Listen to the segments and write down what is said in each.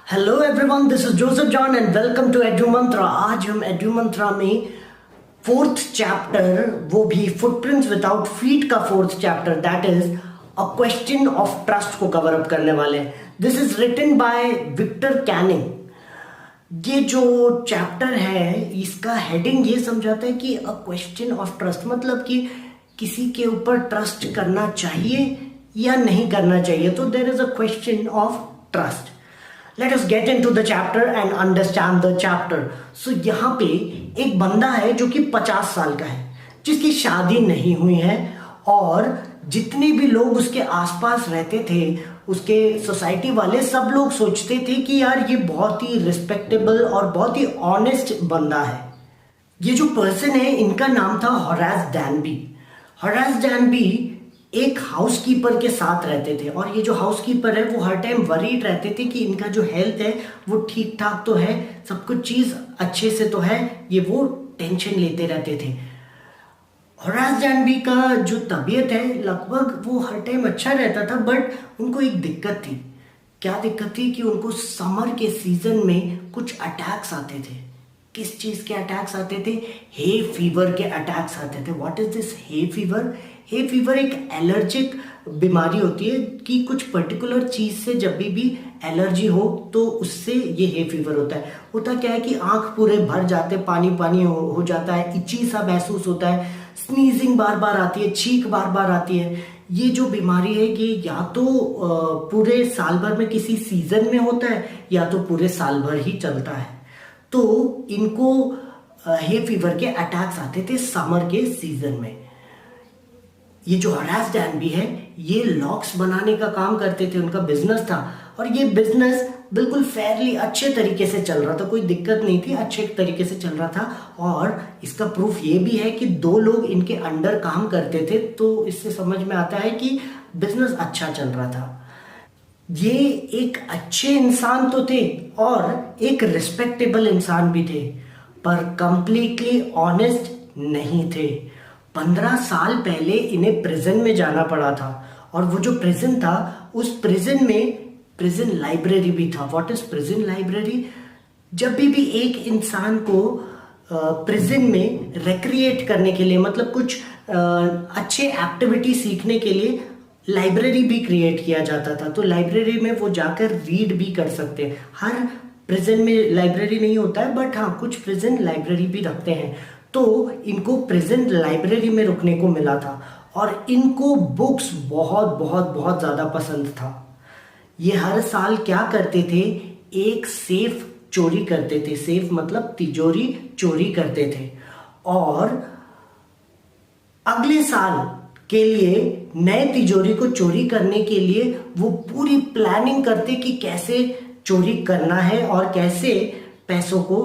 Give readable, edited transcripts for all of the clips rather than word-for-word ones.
Hello everyone, this is Joseph John and welcome to Edu Mantra. आज हम एडू मंत्रा में फोर्थ चैप्टर, वो भी फुटप्रिंट्स विदाउट फीट का fourth chapter, that is a question of trust को cover up करने वाले हैं। This is written by Victor Canning. ये जो चैप्टर है इसका हेडिंग ये समझाता है कि अ क्वेश्चन ऑफ ट्रस्ट मतलब कि किसी के ऊपर ट्रस्ट करना चाहिए या नहीं करना चाहिए। तो there is a question of trust. Let us get into the chapter and understand the chapter. So यहाँ पे एक बंदा है जो कि 50 साल का है, जिसकी शादी नहीं हुई है, और जितने भी लोग उसके आसपास रहते थे, उसके सोसाइटी वाले सब लोग सोचते थे कि यार ये बहुत ही रिस्पेक्टेबल और बहुत ही ऑनेस्ट बंदा है। ये जो पर्सन है इनका नाम था होरास डैनबी। होरास डैनबी एक हाउसकीपर के साथ रहते थे, और ये जो हाउसकीपर है वो हर टाइम वरीड रहते थे कि इनका जो हेल्थ है वो ठीक ठाक तो है, सब कुछ चीज़ अच्छे से तो है, ये वो टेंशन लेते रहते थे। होरास डैनबी का जो तबीयत है लगभग वो हर टाइम अच्छा रहता था, बट उनको एक दिक्कत थी। क्या दिक्कत थी कि उनको समर के सीजन में कुछ अटैक्स आते थे। किस चीज़ के अटैक्स आते थे? हे फीवर के अटैक्स आते थे। What is this hay fever? Hay fever एक एलर्जिक बीमारी होती है कि कुछ पर्टिकुलर चीज़ से जब भी एलर्जी हो तो उससे ये हे फीवर होता है। होता क्या है कि आंख पूरे भर जाते, पानी पानी हो जाता है, इची सा महसूस होता है, स्नीजिंग बार बार आती है, छींक बार बार आती है। ये जो बीमारी है ये या तो पूरे साल भर में किसी सीजन में होता है या तो पूरे साल भर ही चलता है। तो इनको हे फीवर के अटैक्स आते थे समर के सीजन में। ये जो होरास डैनबी है ये लॉक्स बनाने का काम करते थे, उनका बिजनेस था, और ये बिजनेस बिल्कुल फेयरली अच्छे तरीके से चल रहा था, कोई दिक्कत नहीं थी, अच्छे तरीके से चल रहा था। और इसका प्रूफ ये भी है कि 2 लोग इनके अंडर काम करते थे, तो इससे समझ में आता है कि बिजनेस अच्छा चल रहा था। ये एक अच्छे इंसान तो थे और एक रिस्पेक्टेबल इंसान भी थे, पर कंप्लीटली ऑनेस्ट नहीं थे। 15 साल पहले इन्हें प्रिजन में जाना पड़ा था, और वो जो प्रिजन था उस प्रिजन में प्रिजन लाइब्रेरी भी था। What is prison library? जब भी एक इंसान को प्रिजन में रिक्रिएट करने के लिए, मतलब कुछ अच्छे एक्टिविटी सीखने के लिए लाइब्रेरी भी क्रिएट किया जाता था। तो लाइब्रेरी में वो जाकर रीड भी कर सकते हैं। हर प्रिजन में लाइब्रेरी नहीं होता है, बट हाँ कुछ प्रिजन लाइब्रेरी भी रखते हैं। तो इनको प्रिजन लाइब्रेरी में रुकने को मिला था, और इनको बुक्स बहुत बहुत बहुत ज़्यादा पसंद था। ये हर साल क्या करते थे? एक सेफ चोरी करते थे। सेफ मतलब तिजोरी चोरी करते थे, और अगले साल के लिए नए तिजोरी को चोरी करने के लिए वो पूरी प्लानिंग करते कि कैसे चोरी करना है और कैसे पैसों को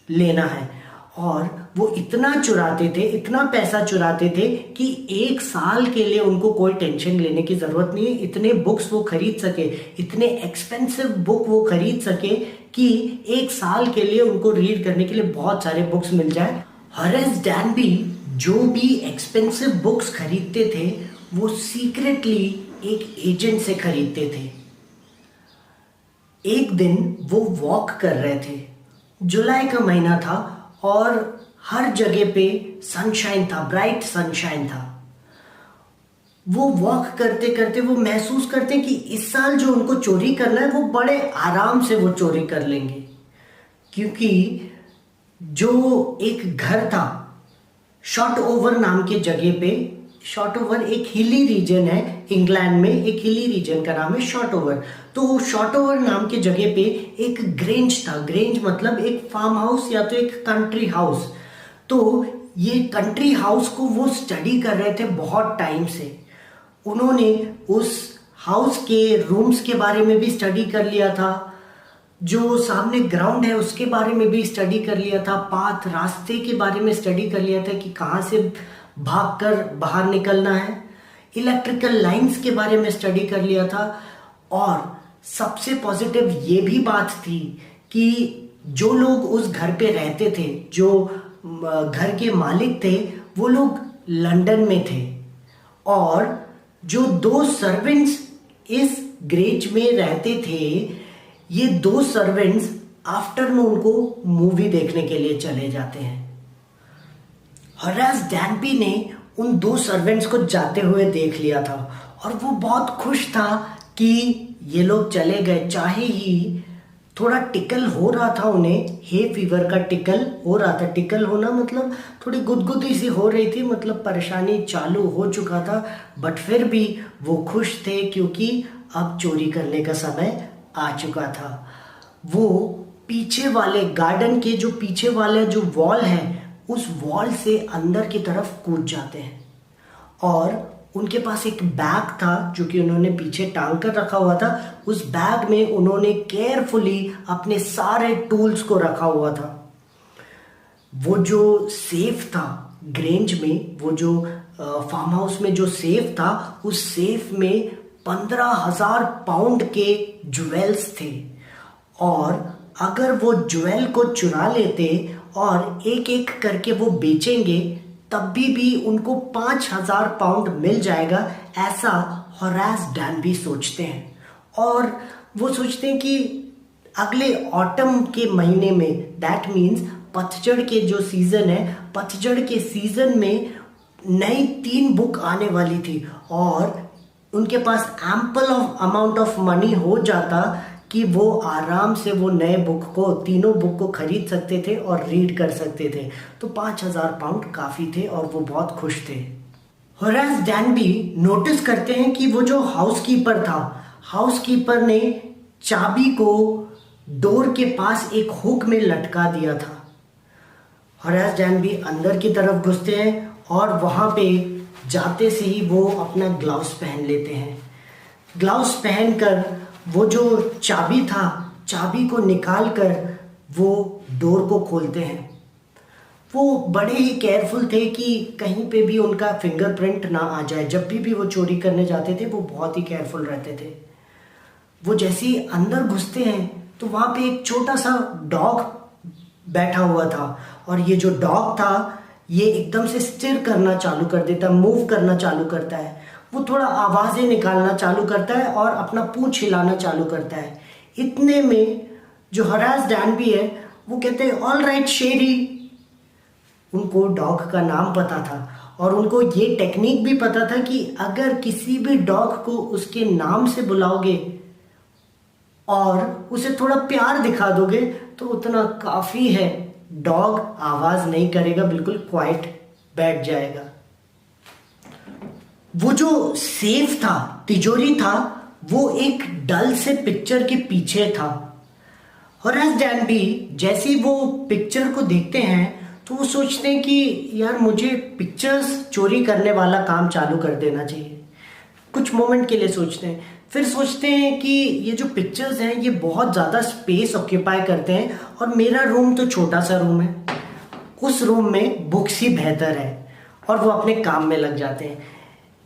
लेना है। और वो इतना चुराते थे, इतना पैसा चुराते थे कि एक साल के लिए उनको कोई टेंशन लेने की जरूरत नहीं है। इतने बुक्स वो खरीद सके, इतने एक्सपेंसिव बुक वो खरीद सके कि एक साल के लिए उनको रीड करने के लिए बहुत सारे बुक्स मिल जाए। होरास डैनबी जो भी एक्सपेंसिव बुक्स खरीदते थे वो सीक्रेटली एक एजेंट से खरीदते थे। एक दिन वो वॉक कर रहे थे, जुलाई का महीना था, और हर जगह पे सनशाइन था, ब्राइट सनशाइन था। वो वॉक करते करते वो महसूस करते कि इस साल जो उनको चोरी करना है वो बड़े आराम से वो चोरी कर लेंगे, क्योंकि जो एक घर था शॉर्ट ओवर नाम के जगह पे, शॉर्ट ओवर एक हिली रीजन है इंग्लैंड में, एक हिली रीजन का नाम है शॉर्ट ओवर। तो शॉर्ट ओवर नाम के जगह पे एक ग्रेंज था। ग्रेंज मतलब एक फार्म हाउस या तो एक कंट्री हाउस। तो ये कंट्री हाउस को वो स्टडी कर रहे थे बहुत टाइम से। उन्होंने उस हाउस के रूम्स के बारे में भी स्टडी कर लिया था, जो सामने ग्राउंड है उसके बारे में भी स्टडी कर लिया था, पाथ रास्ते के बारे में स्टडी कर लिया था कि कहाँ से भागकर बाहर निकलना है, इलेक्ट्रिकल लाइंस के बारे में स्टडी कर लिया था। और सबसे पॉजिटिव ये भी बात थी कि जो लोग उस घर पे रहते थे, जो घर के मालिक थे, वो लोग लंदन में थे, और जो 2 सर्वेंट्स इस ग्रेज में रहते थे ये दो सर्वेंट्स आफ्टरनून को मूवी देखने के लिए चले जाते हैं। होरेस डैनबी ने उन दो सर्वेंट्स को जाते हुए देख लिया था और वो बहुत खुश था कि ये लोग चले गए। चाहे ही थोड़ा टिकल हो रहा था उन्हें, हे फीवर का टिकल हो रहा था। टिकल होना मतलब थोड़ी गुदगुदी सी हो रही थी, मतलब परेशानी चालू हो चुका था, बट फिर भी वो खुश थे क्योंकि अब चोरी करने का समय आ चुका था। वो पीछे वाले गार्डन के जो पीछे वाले जो वॉल है उस वॉल से अंदर की तरफ कूद जाते हैं और उनके पास एक बैग था जो कि उन्होंने पीछे टांग कर रखा हुआ था। उस बैग में उन्होंने केयरफुली अपने सारे टूल्स को रखा हुआ था। वो जो सेफ था ग्रेंज में, वो जो फार्म हाउस में जो सेफ था, उस सेफ में 15,000 पाउंड के ज्वेल्स थे और अगर वो ज्वेल को चुरा लेते और एक एक करके वो बेचेंगे तब भी उनको 5,000 पाउंड मिल जाएगा, ऐसा होरेस डैनबी सोचते हैं। और वो सोचते हैं कि अगले ऑटम के महीने में, दैट मीन्स पतझड़ के जो सीजन है, पतझड़ के सीजन में नई 3 बुक आने वाली थी और उनके पास एम्पल अमाउंट ऑफ मनी हो जाता कि वो आराम से वो नए बुक को, तीनों बुक को खरीद सकते थे और रीड कर सकते थे। तो 5,000 पाउंड काफ़ी थे और वो बहुत खुश थे। होरेस डैनबी नोटिस करते हैं कि वो जो हाउसकीपर था, हाउसकीपर ने चाबी को डोर के पास एक हुक में लटका दिया था। होरेस डैनबी अंदर की तरफ घुसते हैं और वहाँ पे जाते से ही वो अपना ग्लव्स पहन लेते हैं। ग्लव्स पहनकर वो जो चाबी था, चाबी को निकाल कर वो डोर को खोलते हैं। वो बड़े ही केयरफुल थे कि कहीं पे भी उनका फिंगरप्रिंट ना आ जाए। जब भी वो चोरी करने जाते थे वो बहुत ही केयरफुल रहते थे। वो जैसे ही अंदर घुसते हैं तो वहाँ पे एक छोटा सा डॉग बैठा हुआ था और ये जो डॉग था ये एकदम से स्टिर करना चालू कर देता, मूव करना चालू करता है। वो थोड़ा आवाज़ें निकालना चालू करता है और अपना पूंछ हिलाना चालू करता है। इतने में जो होरेस डैनबी है वो कहते हैं ऑल राइट शेरी। उनको डॉग का नाम पता था और उनको ये टेक्निक भी पता था कि अगर किसी भी डॉग को उसके नाम से बुलाओगे और उसे थोड़ा प्यार दिखा दोगे तो उतना काफ़ी है। डॉग आवाज़ नहीं करेगा, बिल्कुल क्वाइट बैठ जाएगा। वो जो सेफ था, तिजोरी था, वो एक डल से पिक्चर के पीछे था। होरेस डैनबी जैसे ही वो पिक्चर को देखते हैं तो वो सोचते हैं कि यार मुझे पिक्चर्स चोरी करने वाला काम चालू कर देना चाहिए। कुछ मोमेंट के लिए सोचते हैं, फिर सोचते हैं कि ये जो पिक्चर्स हैं ये बहुत ज़्यादा स्पेस ऑक्यूपाई करते हैं और मेरा रूम तो छोटा सा रूम है, उस रूम में बुक्स ही बेहतर है। और वो अपने काम में लग जाते हैं।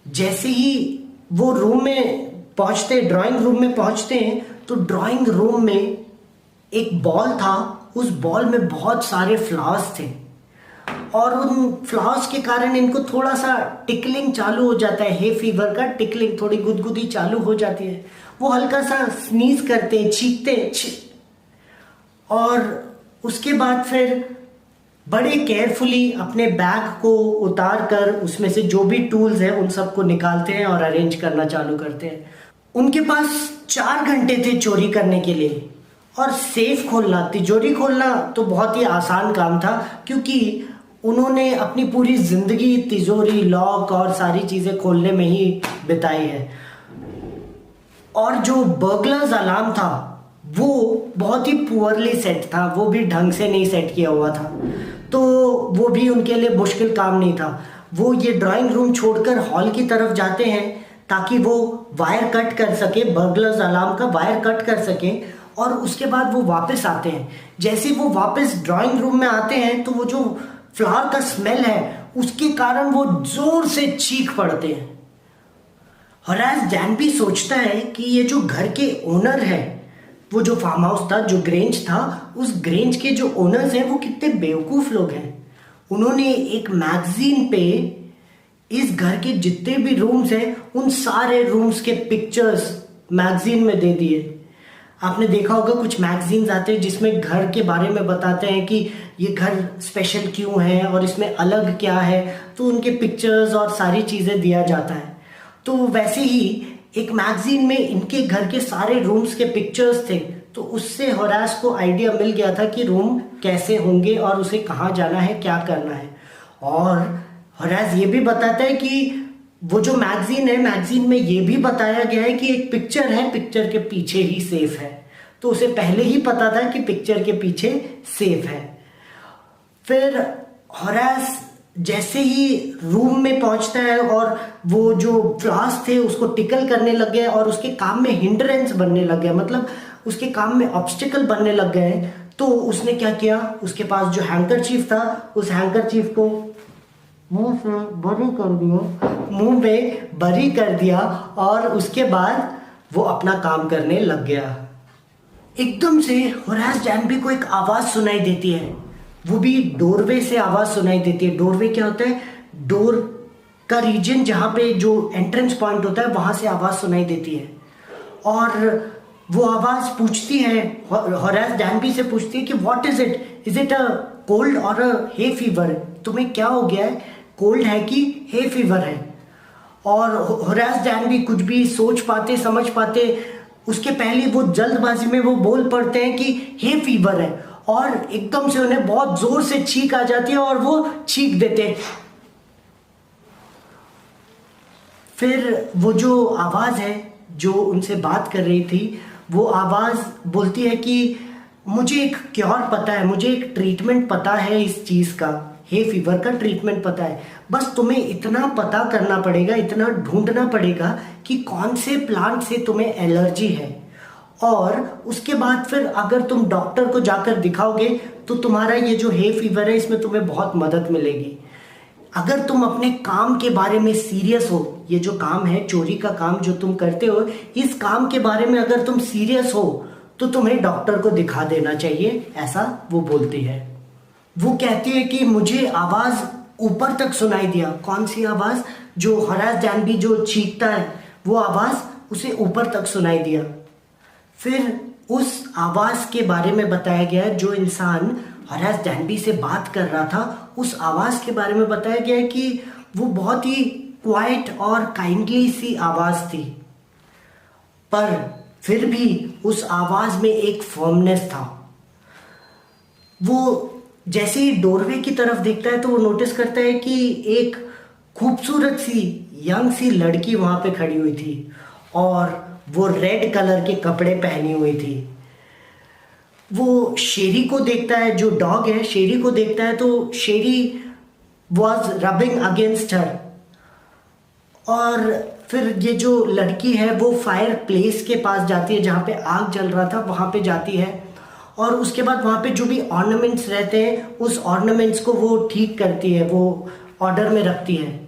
जैसे ही वो रूम में पहुंचते, ड्राइंग रूम में पहुंचते हैं तो ड्राइंग रूम में एक बॉल था, उस बॉल में बहुत सारे फ्लावर्स थे और उन फ्लावर्स के कारण इनको थोड़ा सा टिकलिंग चालू हो जाता है। हे फीवर का टिकलिंग, थोड़ी गुदगुदी चालू हो जाती है। वो हल्का सा स्नीज करते हैं, चीखते हैं और उसके बाद फिर बड़े केयरफुली अपने बैग को उतार कर उसमें से जो भी टूल्स हैं उन सबको निकालते हैं और अरेंज करना चालू करते हैं। उनके पास 4 घंटे थे चोरी करने के लिए और सेफ खोलना, तिजोरी खोलना तो बहुत ही आसान काम था क्योंकि उन्होंने अपनी पूरी जिंदगी तिजोरी, लॉक और सारी चीज़ें खोलने में ही बिताई है। और जो बर्गलर्स अलार्म था वो बहुत ही पुअरली सेट था, वो भी ढंग से नहीं सेट किया हुआ था, तो वो भी उनके लिए मुश्किल काम नहीं था। वो ये ड्राइंग रूम छोड़कर हॉल की तरफ जाते हैं ताकि वो वायर कट कर सके, बर्गलर्स अलार्म का वायर कट कर सके और उसके बाद वो वापस आते हैं। जैसे वो वापस ड्राइंग रूम में आते हैं तो वो जो फ्लावर का स्मेल है उसके कारण वो जोर से चीख पड़ते हैं। होरेस डैनबी सोचता है कि ये जो घर के ओनर है, वो जो फार्म हाउस था, जो ग्रेंज था, उस ग्रेंज के जो ओनर्स हैं वो कितने बेवकूफ़ लोग हैं। उन्होंने एक मैगजीन पे इस घर के जितने भी रूम्स हैं उन सारे रूम्स के पिक्चर्स मैगजीन में दे दिए। आपने देखा होगा कुछ मैगजीन्स आते हैं जिसमें घर के बारे में बताते हैं कि ये घर स्पेशल क्यों है और इसमें अलग क्या है, तो उनके पिक्चर्स और सारी चीज़ें दिया जाता है। तो वैसे ही एक मैगजीन में इनके घर के सारे रूम्स के पिक्चर्स थे, तो उससे होरास को आइडिया मिल गया था कि रूम कैसे होंगे और उसे कहाँ जाना है, क्या करना है। और होरास ये भी बताता है कि वो जो मैगजीन है, मैगजीन में ये भी बताया गया है कि एक पिक्चर है, पिक्चर के पीछे ही सेफ है। तो उसे पहले ही पता था कि पिक्चर के पीछे सेफ है। फिर होरास जैसे ही रूम में पहुंचता है और वो जो फ्लावर्स थे उसको टिकल करने लग गए और उसके काम में हिंड्रेंस बनने लग गया, मतलब उसके काम में ऑब्स्टिकल बनने लग गए, तो उसने क्या किया, उसके पास जो हैंकरचीफ था उस हैंकरचीफ को मुंह से बरी कर दिया, मुंह में बरी कर दिया और उसके बाद वो अपना काम करने लग गया। एकदम से होरास डैनबी को एक आवाज सुनाई देती है, वो भी डोरवे से आवाज सुनाई देती है। डोरवे क्या होता है, डोर का रीजन जहाँ पे जो एंट्रेंस पॉइंट होता है वहां से आवाज सुनाई देती है। और वो आवाज पूछती है, होरास डैनबी से पूछती है कि what is it a cold और अ हे फीवर, तुम्हें क्या हो गया है, कोल्ड है कि हे फीवर है। और होरास डैनबी कुछ भी सोच पाते समझ पाते उसके पहले वो जल्दबाजी में वो बोल पड़ते हैं कि हे फीवर है, और एकदम से उन्हें बहुत जोर से छींक आ जाती है और वो छींक देते हैं। फिर वो जो आवाज है जो उनसे बात कर रही थी, वो आवाज बोलती है कि मुझे एक क्योर पता है, मुझे एक ट्रीटमेंट पता है इस चीज का, हे फीवर का ट्रीटमेंट पता है। बस तुम्हें इतना पता करना पड़ेगा, इतना ढूंढना पड़ेगा कि कौन से प्लांट से तुम्हें एलर्जी है, और उसके बाद फिर अगर तुम डॉक्टर को जाकर दिखाओगे तो तुम्हारा ये जो हे फीवर है इसमें तुम्हें बहुत मदद मिलेगी। अगर तुम अपने काम के बारे में सीरियस हो, ये जो काम है चोरी का काम जो तुम करते हो, इस काम के बारे में अगर तुम सीरियस हो तो तुम्हें डॉक्टर को दिखा देना चाहिए, ऐसा वो बोलती है। वो कहती है कि मुझे आवाज ऊपर तक सुनाई दिया। कौन सी आवाज, जो होरास डैनबी जो चीखता है वो आवाज उसे ऊपर तक सुनाई दिया। फिर उस आवाज के बारे में बताया गया है, जो इंसान होरास डैनबी से बात कर रहा था उस आवाज के बारे में बताया गया है कि वो बहुत ही क्वाइट और काइंडली सी आवाज थी, पर फिर भी उस आवाज में एक फर्मनेस था। वो जैसे ही डोरवे की तरफ देखता है तो वो नोटिस करता है कि एक खूबसूरत सी यंग सी लड़की वहां पे खड़ी हुई थी और वो रेड कलर के कपड़े पहनी हुई थी। वो शेरी को देखता है, जो डॉग है शेरी को देखता है, तो शेरी वॉज रबिंग अगेंस्ट हर। और फिर ये जो लड़की है वो फायर प्लेस के पास जाती है जहाँ पे आग जल रहा था, वहाँ पे जाती है और उसके बाद वहाँ पे जो भी ऑर्नामेंट्स रहते हैं उस ऑर्नामेंट्स को वो ठीक करती है, वो ऑर्डर में रखती है।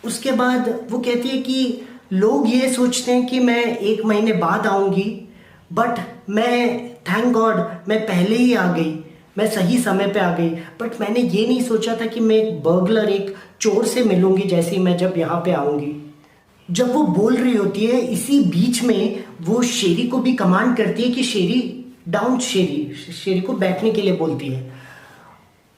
उसके बाद वो कहती है कि लोग ये सोचते हैं कि मैं 1 महीने बाद आऊँगी, बट मैं थैंक गॉड मैं पहले ही आ गई, मैं सही समय पे आ गई। बट मैंने ये नहीं सोचा था कि मैं एक बर्गलर, एक चोर से मिलूंगी जैसे ही मैं जब यहाँ पे आऊँगी। जब वो बोल रही होती है इसी बीच में वो शेरी को भी कमांड करती है कि शेरी डाउन, शेरी को बैठने के लिए बोलती है।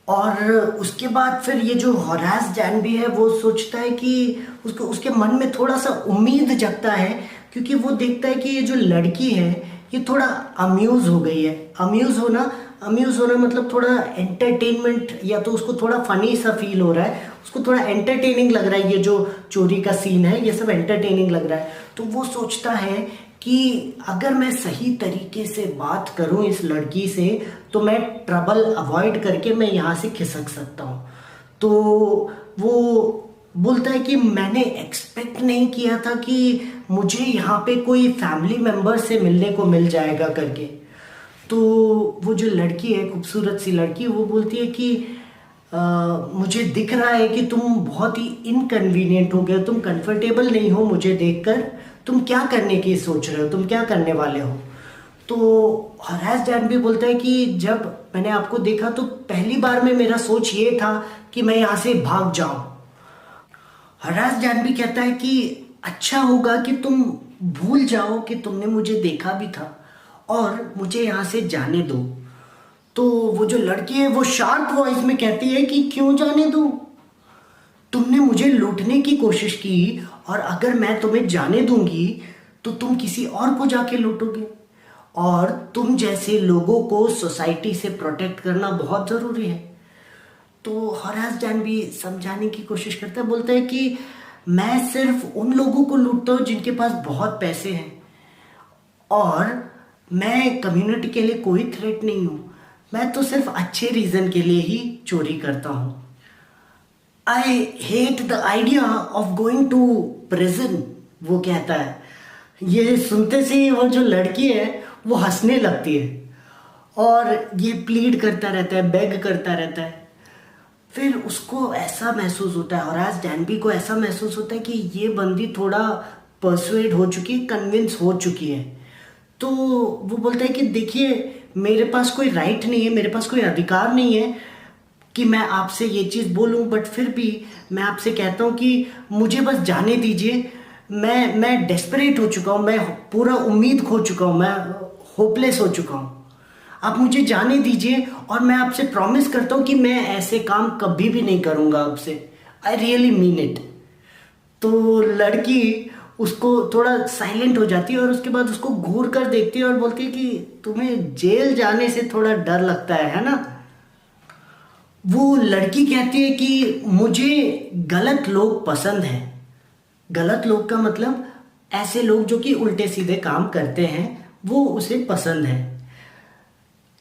और उसके बाद फिर ये जो होरास डैनबी है वो सोचता है कि उसके मन में थोड़ा सा उम्मीद जगता है, क्योंकि वो देखता है कि ये जो लड़की है ये थोड़ा अम्यूज हो गई है। अम्यूज होना मतलब थोड़ा एंटरटेनमेंट, या तो उसको थोड़ा फनी सा फील हो रहा है, उसको थोड़ा एंटरटेनिंग लग रहा है, ये जो चोरी का सीन है ये सब एंटरटेनिंग लग रहा है। तो वो सोचता है कि अगर मैं सही तरीके से बात करूं इस लड़की से तो मैं ट्रबल अवॉइड करके मैं यहाँ से खिसक सकता हूँ। तो वो बोलता है कि मैंने एक्सपेक्ट नहीं किया था कि मुझे यहाँ पे कोई फैमिली मेम्बर से मिलने को मिल जाएगा करके। तो वो जो लड़की है, खूबसूरत सी लड़की, वो बोलती है कि मुझे दिख रहा है कि तुम बहुत ही इनकन्वीनियंट हो गए, तुम कंफर्टेबल नहीं हो मुझे देखकर, तुम क्या करने की सोच रहे हो, तुम क्या करने वाले हो। तो होरास डैनबी बोलता है कि जब मैंने आपको देखा तो पहली बार में मेरा सोच ये था कि मैं यहाँ से भाग जाऊं। होरास डैनबी कहता है कि अच्छा होगा कि तुम भूल जाओ कि तुमने मुझे देखा भी था और मुझे यहाँ से जाने दो। तो वो जो लड़की है वो शार्प वॉइस में कहती है कि क्यों जाने दूँ, तुमने मुझे लूटने की कोशिश की और अगर मैं तुम्हें जाने दूंगी तो तुम किसी और को जाके लूटोगे, और तुम जैसे लोगों को सोसाइटी से प्रोटेक्ट करना बहुत ज़रूरी है। तो होरास डैनबी समझाने की कोशिश करता है, बोलता है कि मैं सिर्फ उन लोगों को लूटता हूँ जिनके पास बहुत पैसे हैं, और मैं कम्युनिटी के लिए कोई थ्रेट नहीं हूँ, मैं तो सिर्फ अच्छे रीज़न के लिए ही चोरी करता हूँ। I hate the idea of going to prison, वो कहता है। ये सुनते से ही वो जो लड़की है वो हंसने लगती है और ये प्लीड करता रहता है, बेग करता रहता है। फिर उसको ऐसा महसूस होता है, होरास डैनबी को ऐसा महसूस होता है कि ये बंदी थोड़ा परसुएड हो चुकी है, कन्विंस हो चुकी है। तो वो बोलता है कि देखिए, मेरे पास कोई राइट नहीं है, मेरे पास कोई अधिकार नहीं है कि मैं आपसे ये चीज़ बोलूं, बट फिर भी मैं आपसे कहता हूँ कि मुझे बस जाने दीजिए। मैं डेस्परेट हो चुका हूँ, मैं पूरा उम्मीद खो चुका हूँ, मैं होपलेस हो चुका हूँ। आप मुझे जाने दीजिए और मैं आपसे प्रॉमिस करता हूँ कि मैं ऐसे काम कभी भी नहीं करूँगा आपसे। I really mean it. तो लड़की उसको थोड़ा साइलेंट हो जाती है और उसके बाद उसको घूर कर देखती है और बोलती है कि तुम्हें जेल जाने से थोड़ा डर लगता है ना। वो लड़की कहती है कि मुझे गलत लोग पसंद हैं। गलत लोग का मतलब ऐसे लोग जो कि उल्टे सीधे काम करते हैं, वो उसे पसंद है।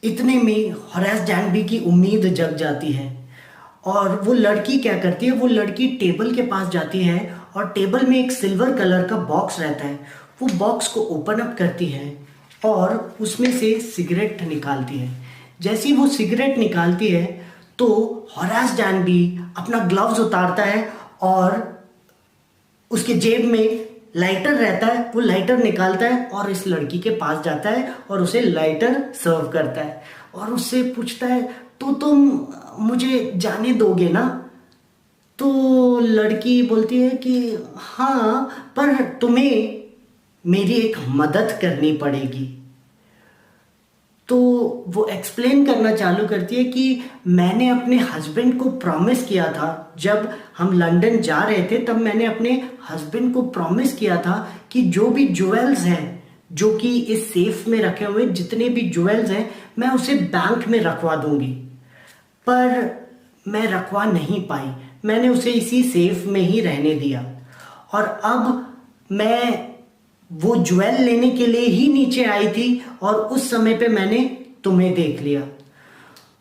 इतने में होरास डैनबी की उम्मीद जग जाती है और वो लड़की क्या करती है, वो लड़की टेबल के पास जाती है और टेबल में एक सिल्वर कलर का बॉक्स रहता है। वो बॉक्स को ओपन अप करती है और उसमें से सिगरेट निकालती है। जैसे ही वो सिगरेट निकालती है तो होरास डैनबी अपना ग्लव्स उतारता है और उसके जेब में लाइटर रहता है, वो लाइटर निकालता है और इस लड़की के पास जाता है और उसे लाइटर सर्व करता है और उससे पूछता है, तो तुम मुझे जाने दोगे ना? तो लड़की बोलती है कि हाँ, पर तुम्हें मेरी एक मदद करनी पड़ेगी। तो वो एक्सप्लेन करना चालू करती है कि मैंने अपने हस्बैंड को प्रॉमिस किया था, जब हम लंदन जा रहे थे तब मैंने अपने हस्बैंड को प्रॉमिस किया था कि जो भी ज्वेल्स हैं जो कि इस सेफ में रखे हुए, जितने भी ज्वेल्स हैं मैं उसे बैंक में रखवा दूंगी, पर मैं रखवा नहीं पाई। मैंने उसे इसी सेफ में ही रहने दिया और अब मैं वो ज्वेल लेने के लिए ही नीचे आई थी और उस समय पे मैंने तुम्हें देख लिया।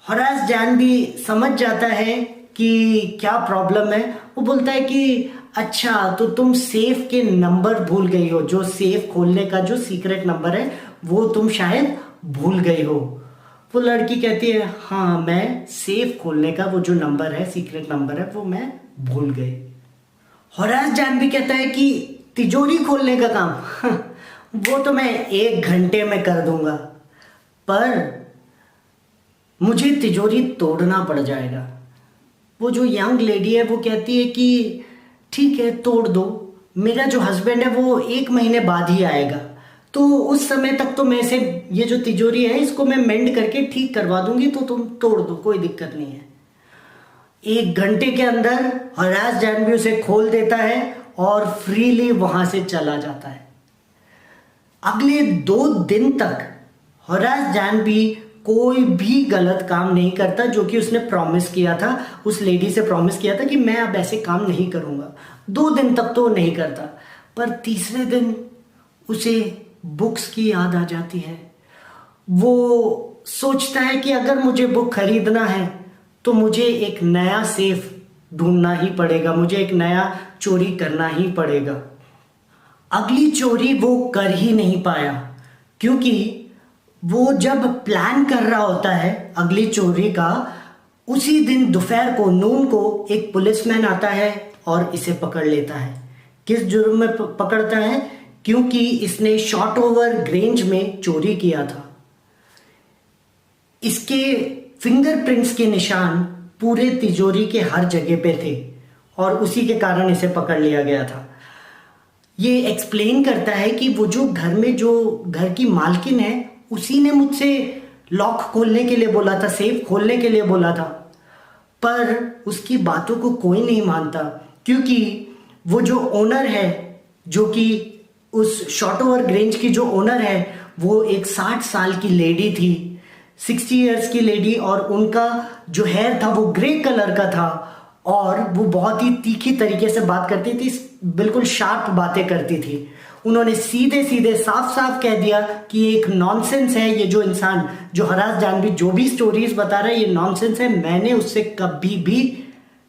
होरास डैनबी समझ जाता है कि क्या प्रॉब्लम है। वो बोलता है कि अच्छा, तो तुम सेफ के नंबर भूल गई हो, जो सेफ खोलने का जो सीक्रेट नंबर है वो तुम शायद भूल गई हो। वो लड़की कहती है हाँ, मैं सेफ खोलने का वो जो नंबर है, सीक्रेट नंबर है, वो मैं भूल गई। होरास डैनबी कहता है कि तिजोरी खोलने का काम वो तो मैं 1 घंटे में कर दूंगा, पर मुझे तिजोरी तोड़ना पड़ जाएगा। वो जो यंग लेडी है वो कहती है कि ठीक है, तोड़ दो, मेरा जो हस्बैंड है वो 1 महीने बाद ही आएगा, तो उस समय तक तो मैं इसे, ये जो तिजोरी है इसको मैं मेंड करके ठीक करवा दूंगी, तो तुम तोड़ दो, कोई दिक्कत नहीं है। 1 घंटे के अंदर होरास डैनबी उसे खोल देता है और फ्रीली वहां से चला जाता है। अगले 2 दिन तक होरास डैनबी कोई भी गलत काम नहीं करता जो कि उसने प्रॉमिस किया था, उस लेडी से प्रॉमिस किया था कि मैं अब ऐसे काम नहीं करूंगा। 2 दिन तक तो नहीं करता, पर तीसरे दिन उसे बुक्स की याद आ जाती है। वो सोचता है कि अगर मुझे बुक खरीदना है तो मुझे एक नया सेफ ढूंढना ही पड़ेगा, मुझे एक नया चोरी करना ही पड़ेगा। अगली चोरी वो कर ही नहीं पाया, क्योंकि वो जब प्लान कर रहा होता है अगली चोरी का, उसी दिन दोपहर को, नून को, एक पुलिसमैन आता है और इसे पकड़ लेता है। किस जुर्म में पकड़ता है? क्योंकि इसने शॉट ओवर ग्रेंज में चोरी किया था। इसके फिंगरप्रिंट्स के निशान पूरे तिजोरी के हर जगह पे थे और उसी के कारण इसे पकड़ लिया गया था। ये एक्सप्लेन करता है कि वो जो घर में जो घर की मालकिन है उसी ने मुझसे लॉक खोलने के लिए बोला था, सेफ खोलने के लिए बोला था, पर उसकी बातों को कोई नहीं मानता, क्योंकि वो जो ओनर है, जो कि उस शॉर्ट ओवर ग्रेंज की जो ओनर है, वो एक 60 साल की लेडी थी, 60 इयर्स की लेडी, और उनका जो हेयर था वो ग्रे कलर का था, और वो बहुत ही तीखी तरीके से बात करती थी, बिल्कुल शार्प बातें करती थी। उन्होंने सीधे सीधे साफ साफ कह दिया कि ये एक नॉनसेंस है, ये जो इंसान जो हरास जानवी जो भी स्टोरीज बता रहा है ये नॉनसेंस है, मैंने उससे कभी भी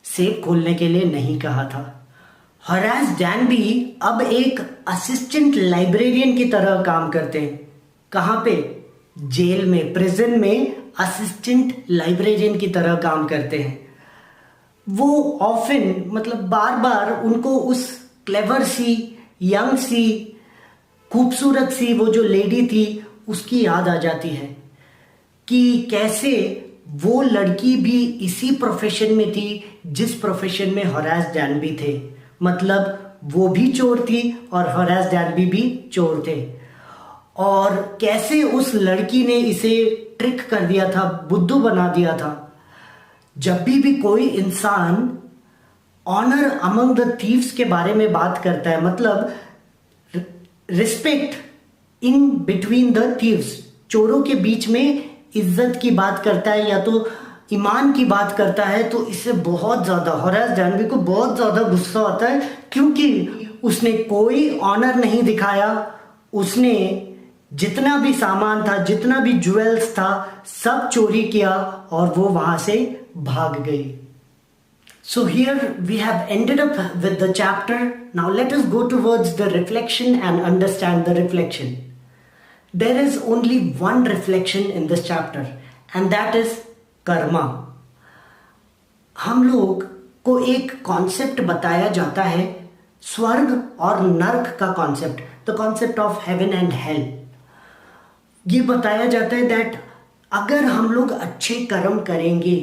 सेफ खोलने के लिए नहीं कहा था। हरास जानवी अब एक असिस्टेंट लाइब्रेरियन की तरह काम करते हैं। कहाँ पे? जेल में, प्रिजन में असिस्टेंट लाइब्रेरियन की तरह काम करते हैं। वो ऑफन मतलब बार बार उनको उस क्लेवर सी, यंग सी, खूबसूरत सी वो जो लेडी थी उसकी याद आ जाती है कि कैसे वो लड़की भी इसी प्रोफेशन में थी जिस प्रोफेशन में हरास जानवी थे। मतलब वो भी चोर थी और हरास जानवी भी चोर थे, और कैसे उस लड़की ने इसे ट्रिक कर दिया था, बुद्धू बना दिया था। जब भी कोई इंसान ऑनर अमंग द थीव्स के बारे में बात करता है, मतलब respect in between the thieves, चोरों के बीच में इज्जत की बात करता है या तो ईमान की बात करता है, तो इससे बहुत ज्यादा हरास जानवी को बहुत ज्यादा गुस्सा आता है, क्योंकि उसने कोई ऑनर नहीं दिखाया। उसने जितना भी सामान था, जितना भी ज्वेल्स था, सब चोरी किया और वो वहां से भाग गई। So here we have ended up with the chapter. Now let us go towards the reflection and understand the reflection. There is only one reflection in this chapter, and that is karma. हम लोग को एक concept बताया जाता है, स्वर्ग और नर्क का concept, the concept of heaven and hell. ये बताया जाता है दैट अगर हम लोग अच्छे कर्म करेंगे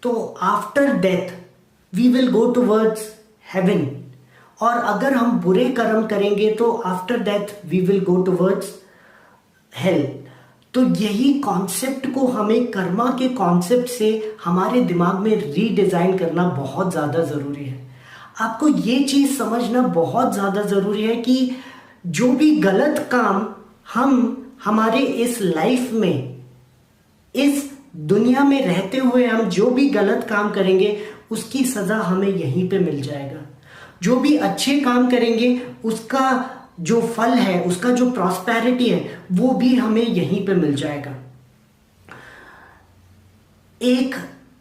तो after death we will go towards heaven, और अगर हम बुरे कर्म करेंगे तो after death we will go towards hell. तो यही कॉन्सेप्ट को हमें कर्मा के कॉन्सेप्ट से हमारे दिमाग में रीडिजाइन करना बहुत ज़्यादा ज़रूरी है। आपको ये चीज़ समझना बहुत ज़्यादा ज़रूरी है कि जो भी गलत काम हम हमारे इस लाइफ में, इस दुनिया में रहते हुए हम जो भी गलत काम करेंगे उसकी सजा हमें यहीं पे मिल जाएगा। जो भी अच्छे काम करेंगे उसका जो फल है, उसका जो प्रॉस्पेरिटी है, वो भी हमें यहीं पे मिल जाएगा। एक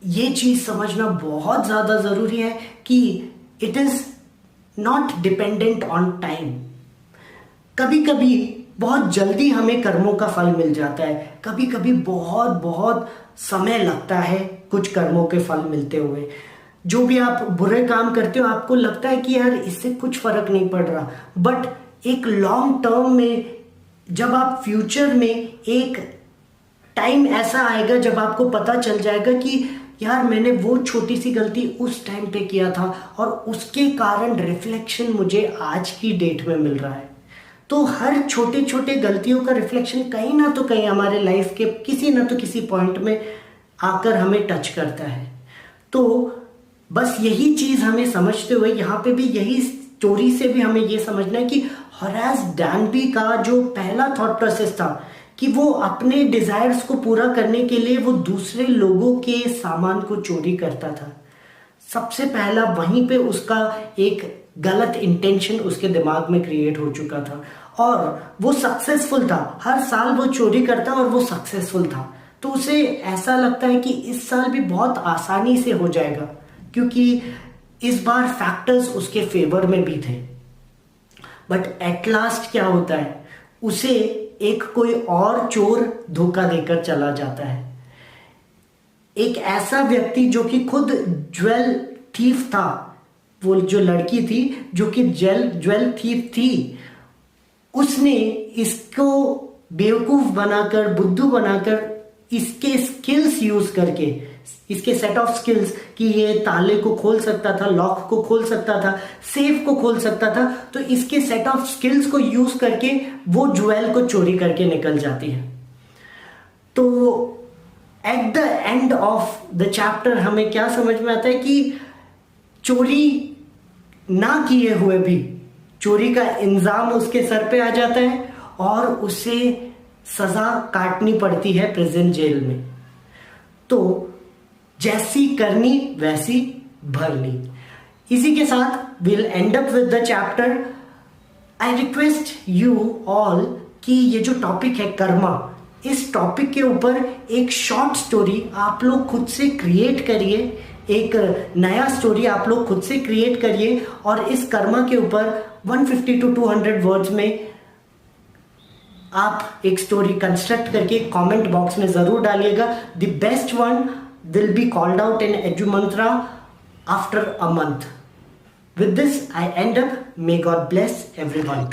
ये चीज समझना बहुत ज्यादा जरूरी है कि it is not dependent on time. कभी कभी बहुत जल्दी हमें कर्मों का फल मिल जाता है, कभी कभी बहुत बहुत समय लगता है कुछ कर्मों के फल मिलते हुए। जो भी आप बुरे काम करते हो आपको लगता है कि यार इससे कुछ फर्क नहीं पड़ रहा, बट एक लॉन्ग टर्म में जब आप फ्यूचर में एक टाइम ऐसा आएगा जब आपको पता चल जाएगा कि यार मैंने वो छोटी सी गलती उस टाइम पे किया था और उसके कारण रिफ्लेक्शन मुझे आज की डेट में मिल रहा है। तो हर छोटे छोटे गलतियों का रिफ्लेक्शन कहीं ना तो कहीं हमारे लाइफ के किसी ना तो किसी पॉइंट में आकर हमें टच करता है। तो बस यही चीज हमें समझते हुए यहाँ पे भी यही स्टोरी से भी हमें ये समझना है कि हरास डैनबी का जो पहला थॉट प्रोसेस था कि वो अपने डिजायर्स को पूरा करने के लिए वो दूसरे लोगों के सामान को चोरी करता था। सबसे पहला वहीं पे उसका एक गलत इंटेंशन उसके दिमाग में क्रिएट हो चुका था और वो सक्सेसफुल था। हर साल वो चोरी करता और वो सक्सेसफुल था, तो उसे ऐसा लगता है कि इस साल भी बहुत आसानी से हो जाएगा क्योंकि इस बार फैक्टर्स उसके फेवर में भी थे। बट एट लास्ट क्या होता है, उसे एक कोई और चोर धोखा देकर चला जाता है। एक ऐसा व्यक्ति जो कि खुद ज्वेल थीफ था, वो जो लड़की थी जो कि ज्वेल थीफ थी, उसने इसको बेवकूफ बनाकर, बुद्धू बनाकर, इसके स्किल्स यूज करके, इसके सेट ऑफ स्किल्स कि ये ताले को खोल सकता था, लॉक को खोल सकता था, सेफ को खोल सकता था, तो इसके सेट ऑफ स्किल्स को यूज करके वो ज्वेल को चोरी करके निकल जाती है। तो at the end of the chapter हमें क्या समझ में आता है कि चोरी ना किए हुए भी चोरी का इल्जाम उसके सर पे आ जाता है और उसे सजा काटनी पड़ती है प्रेजेंट जेल में। तो जैसी करनी वैसी भरनी। इसी के साथ will and up with the chapter. I request you all कि ये जो टॉपिक है कर्मा, इस टॉपिक के ऊपर एक शॉर्ट स्टोरी आप लोग खुद से क्रिएट करिए, एक नया स्टोरी आप लोग खुद से क्रिएट करिए और इस कर्मा के ऊपर 150 to 200 वर्ड्स में आप एक स्टोरी कंस्ट्रक्ट करके कमेंट बॉक्स में जरूर डालिएगा। The best one will be called out in Edumantra after a month. With this, I end up. May God bless everyone.